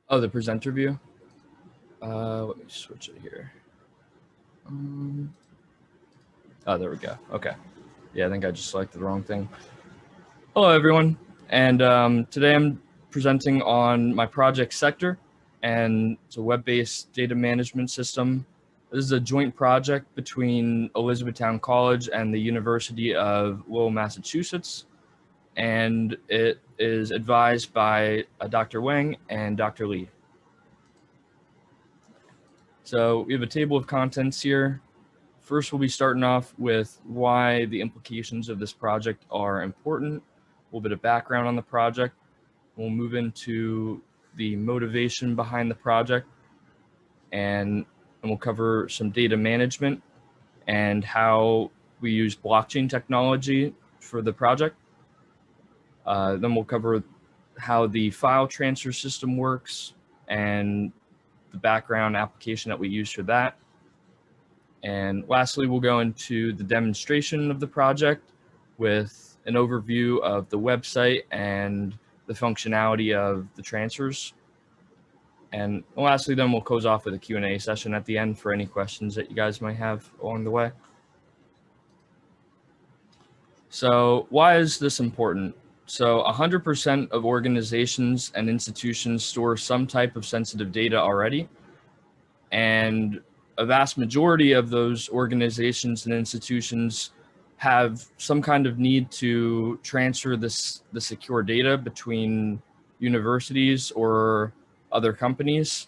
Oh, the presenter view. Let me switch it here. Oh, there we go. Okay. Yeah, I think I just selected the wrong thing. Hello, everyone. And today I'm presenting on my project sector, and it's a web-based data management system. This is a joint project between Elizabethtown College and the University of Lowell, Massachusetts, and it is advised by Dr. Wang and Dr. Lee. So we have a table of contents here. First, we'll be starting off with why the implications of this project are important, a little bit of background on the project. We'll move into the motivation behind the project, and we'll cover some data management and how we use blockchain technology for the project. Then we'll cover how the file transfer system works and the background application that we use for that. And lastly, we'll go into the demonstration of the project with an overview of the website and the functionality of the transfers. And lastly, then we'll close off with a Q&A session at the end for any questions that you guys might have along the way. So why is this important? So 100% of organizations and institutions store some type of sensitive data already. And a vast majority of those organizations and institutions have some kind of need to transfer the secure data between universities or other companies.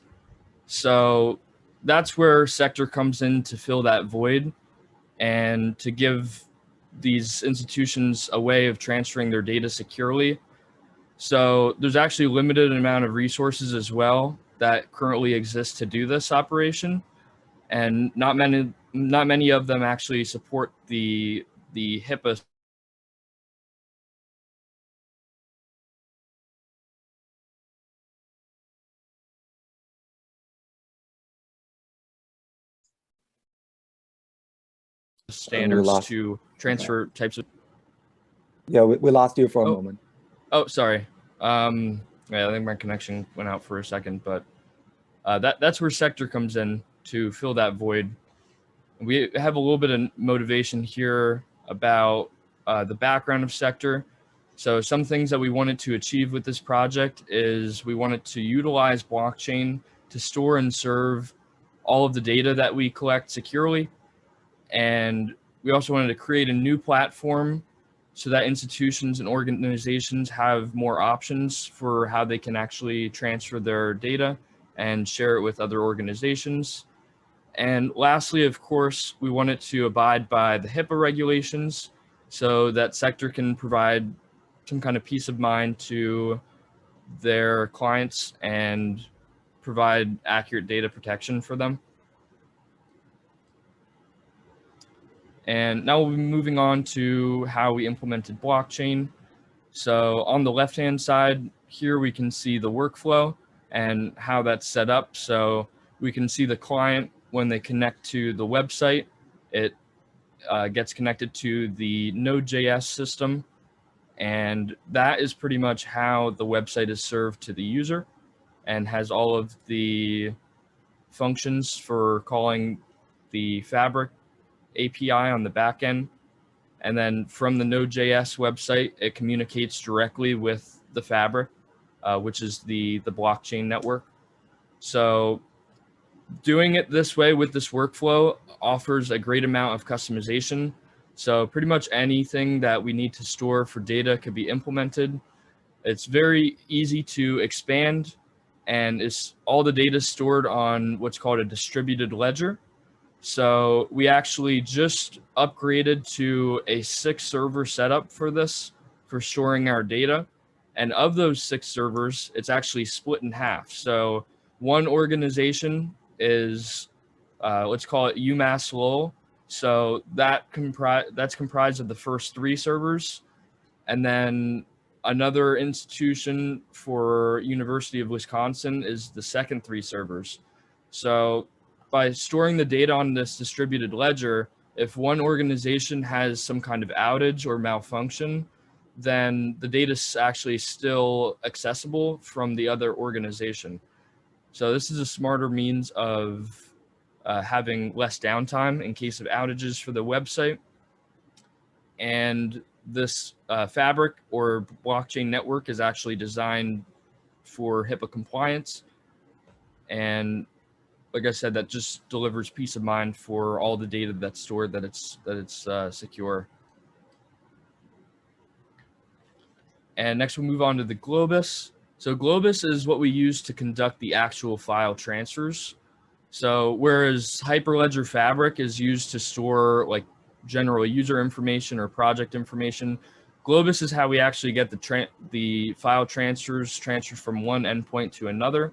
So that's where Sector comes in to fill that void and to give these institutions a way of transferring their data securely. So there's actually a limited amount of resources as well that currently exist to do this operation, and not many of them actually support the HIPAA standards to transfer types of. Yeah, we lost you for a moment. Oh, sorry. Yeah, I think my connection went out for a second, but that's where Sector comes in to fill that void. We have a little bit of motivation here about the background of Sector. So some things that we wanted to achieve with this project is we wanted to utilize blockchain to store and serve all of the data that we collect securely. And we also wanted to create a new platform so that institutions and organizations have more options for how they can actually transfer their data and share it with other organizations. And lastly, of course, we wanted to abide by the HIPAA regulations so that Sector can provide some kind of peace of mind to their clients and provide accurate data protection for them. And now we'll be moving on to how we implemented blockchain. So on the left-hand side here, we can see the workflow and how that's set up. So we can see the client when they connect to the website, it gets connected to the Node.js system. And that is pretty much how the website is served to the user and has all of the functions for calling the Fabric API on the back end. And then from the Node.js website, it communicates directly with the Fabric, which is the blockchain network. So doing it this way with this workflow offers a great amount of customization. So pretty much anything that we need to store for data could be implemented. It's very easy to expand, and it's all the data stored on what's called a distributed ledger. So we actually just upgraded to a 6-server setup for this, for storing our data. And of those 6 servers, it's actually split in half. So one organization is, let's call it UMass Lowell. So that's comprised of the first 3 servers. And then another institution for University of Wisconsin is the second 3 servers. So by storing the data on this distributed ledger, if one organization has some kind of outage or malfunction, then the data is actually still accessible from the other organization. So this is a smarter means of having less downtime in case of outages for the website. And this fabric or blockchain network is actually designed for HIPAA compliance. And like I said, that just delivers peace of mind for all the data that's stored, that it's secure. And next we'll move on to the Globus. So Globus is what we use to conduct the actual file transfers. So whereas Hyperledger Fabric is used to store like general user information or project information, Globus is how we actually get the file transfers transferred from one endpoint to another.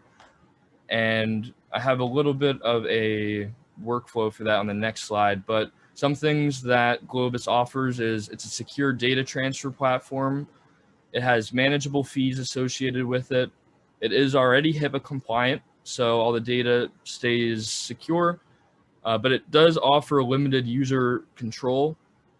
And I have a little bit of a workflow for that on the next slide, but some things that Globus offers is it's a secure data transfer platform. It has manageable fees associated with it. It is already HIPAA compliant, so all the data stays secure, but it does offer limited user control.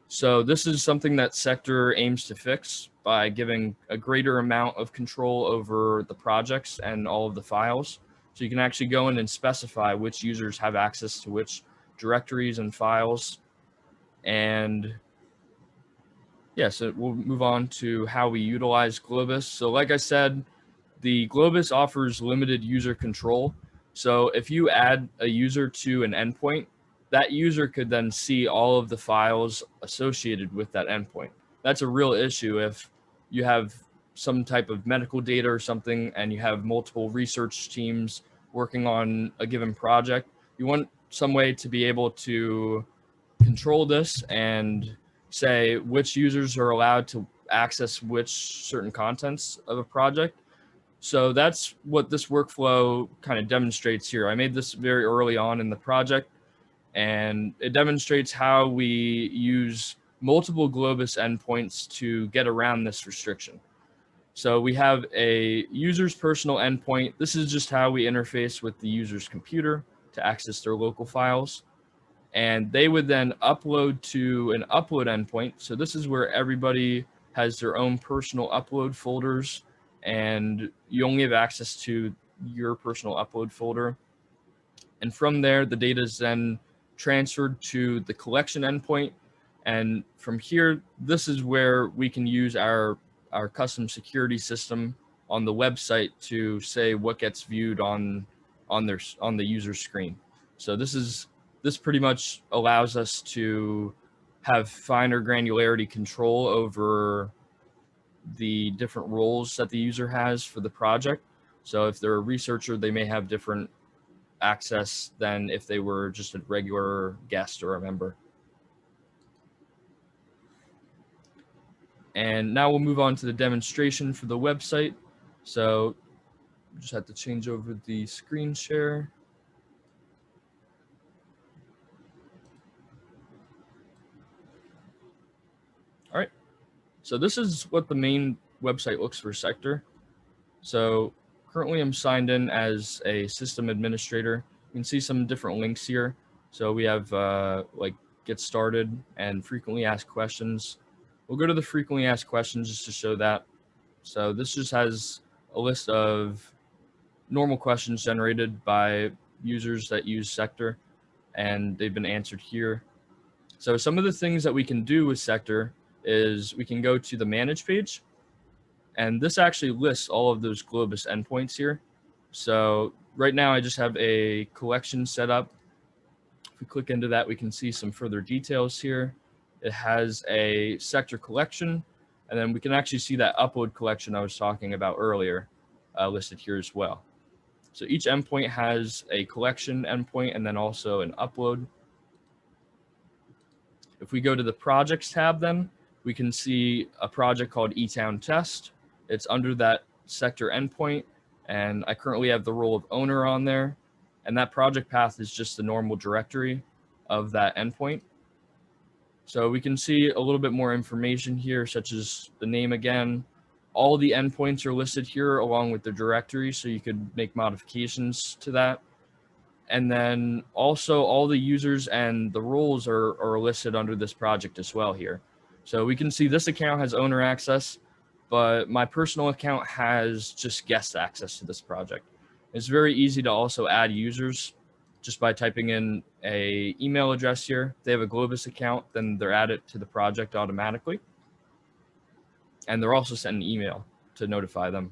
So this is something that Sector aims to fix by giving a greater amount of control over the projects and all of the files. So you can actually go in and specify which users have access to which directories and files. And yeah, so we'll move on to how we utilize Globus. So like I said, the Globus offers limited user control. So if you add a user to an endpoint, that user could then see all of the files associated with that endpoint. That's a real issue if you have some type of medical data or something and you have multiple research teams working on a given project. You want some way to be able to control this and say which users are allowed to access which certain contents of a project. So that's what this workflow kind of demonstrates here. I made this very early on in the project, and it demonstrates how we use multiple Globus endpoints to get around this restriction. So we have a user's personal endpoint. This is just how we interface with the user's computer to access their local files. And they would then upload to an upload endpoint. So this is where everybody has their own personal upload folders, and you only have access to your personal upload folder. And from there, the data is then transferred to the collection endpoint. And from here, this is where we can use our custom security system on the website to say what gets viewed on the user's screen. So this pretty much allows us to have finer granularity control over the different roles that the user has for the project. So if they're a researcher, they may have different access than if they were just a regular guest or a member. And now we'll move on to the demonstration for the website. So just have to change over the screen share. All right, so this is what the main website looks for Sector. So currently I'm signed in as a system administrator. You can see some different links here. So we have like get started and frequently asked questions. We'll go to the frequently asked questions just to show that. So this just has a list of normal questions generated by users that use Sector, and they've been answered here. So some of the things that we can do with Sector is we can go to the manage page, and this actually lists all of those Globus endpoints here. So right now I just have a collection set up. If we click into that, we can see some further details here. It has a Sector collection, and then we can actually see that upload collection I was talking about earlier listed here as well. So each endpoint has a collection endpoint and then also an upload. If we go to the projects tab, then we can see a project called eTown Test. It's under that Sector endpoint, and I currently have the role of owner on there. And that project path is just the normal directory of that endpoint. So we can see a little bit more information here, such as the name again. All the endpoints are listed here along with the directory, so you could make modifications to that. And then also all the users and the roles are listed under this project as well here. So we can see this account has owner access, but my personal account has just guest access to this project. It's very easy to also add users just by typing in a email address here. If they have a Globus account, then they're added to the project automatically. And they're also sent an email to notify them.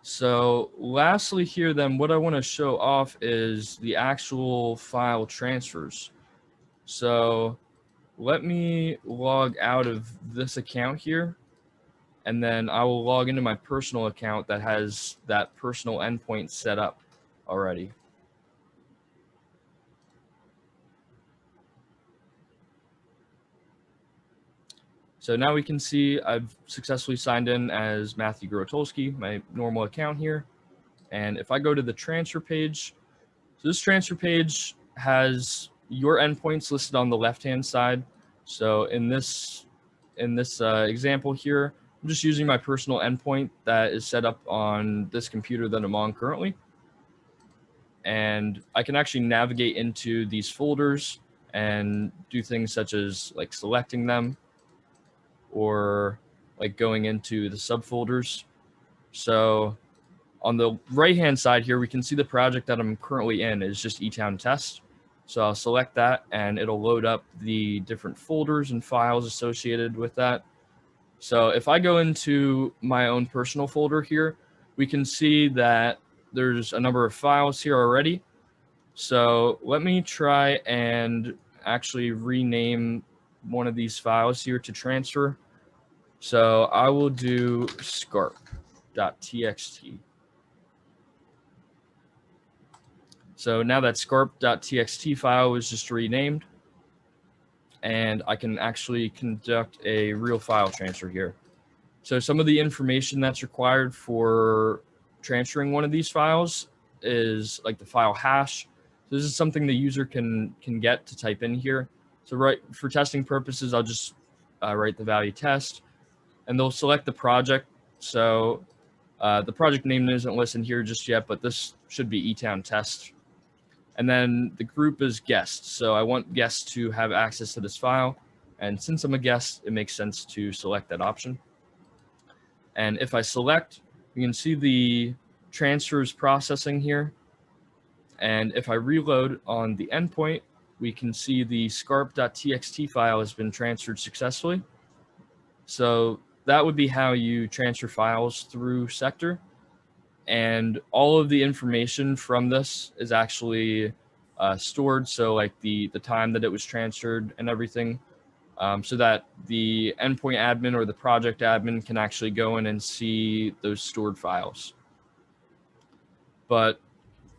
So lastly here, then what I want to show off is the actual file transfers. So let me log out of this account here, and then I will log into my personal account that has that personal endpoint set up already. So now we can see I've successfully signed in as Matthew Grotolski, my normal account here. And if I go to the transfer page, so this transfer page has your endpoints listed on the left-hand side. So in this example here, I'm just using my personal endpoint that is set up on this computer that I'm on currently. And I can actually navigate into these folders and do things such as like selecting them or like going into the subfolders. So on the right-hand side here, we can see the project that I'm currently in is just eTown Test. So I'll select that and it'll load up the different folders and files associated with that. So if I go into my own personal folder here, we can see that there's a number of files here already. So let me try and actually rename one of these files here to transfer. So I will do scarp.txt. So now that scarp.txt file is just renamed, and I can actually conduct a real file transfer here. So some of the information that's required for transferring one of these files is like the file hash. So this is something the user can get to type in here. So for testing purposes, I'll just write the value test, and they'll select the project. So the project name isn't listed here just yet, but this should be eTown Test. And then the group is guests. So I want guests to have access to this file. And since I'm a guest, it makes sense to select that option. And if I select, you can see the transfers processing here. And if I reload on the endpoint, we can see the scarp.txt file has been transferred successfully. So that would be how you transfer files through Sector. And all of the information from this is actually stored. So like the time that it was transferred and everything, so that the endpoint admin or the project admin can actually go in and see those stored files. But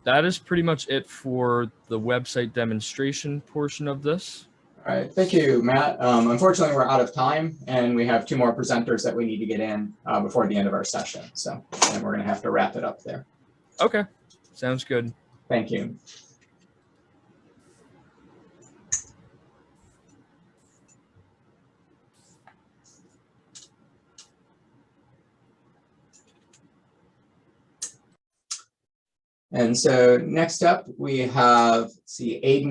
that is pretty much it for the website demonstration portion of this. All right, thank you, Matt. Unfortunately, we're out of time, and we have two more presenters that we need to get in before the end of our session. So and we're going to have to wrap it up there. Okay, sounds good. Thank you. And so next up, we have, Aiden